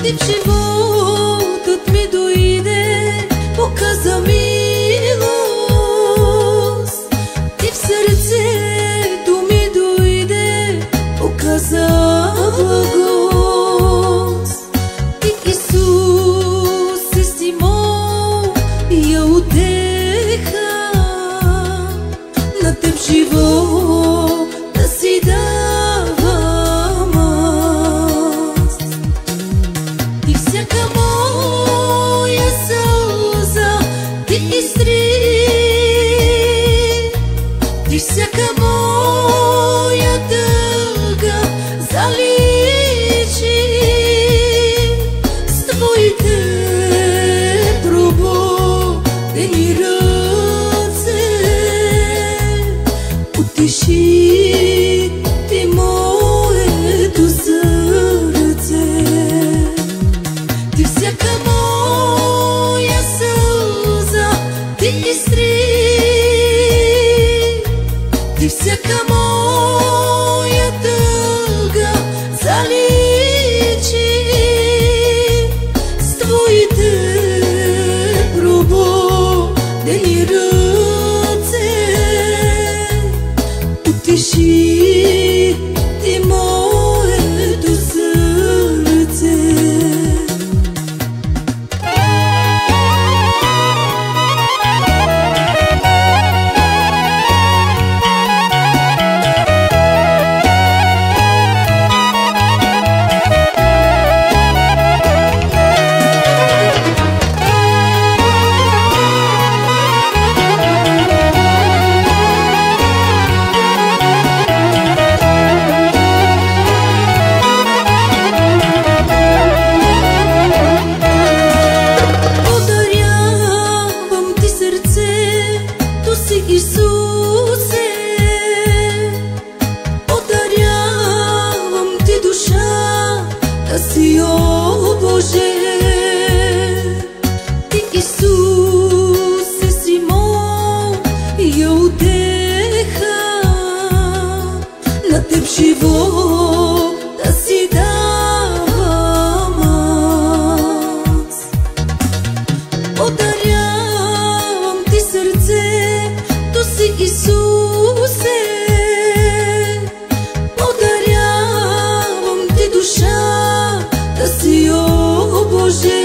Ти в животът ми дойде, показа милост. Ти в сърцето ми дойде, показа благост. Ти, Исусе, си моя утеха, на теб живота си давам аз. Ти всяка моя сълза ти изтри, ти всяка моя тъга заличи. С твоите прободени ръце утеши ти моето сърце. Ти всяка моя сълза ти изтри, ти всяка моя тъга заличи. С твоите прободени ръце утеши ти моето сърце. Исусе, подарявам ти душата си, о Боже. Ти, Исусе, си моя утеха, на теб живота си давам аз. Подарявам ти сърце, Исусе, подарявам ти душата си, о Боже.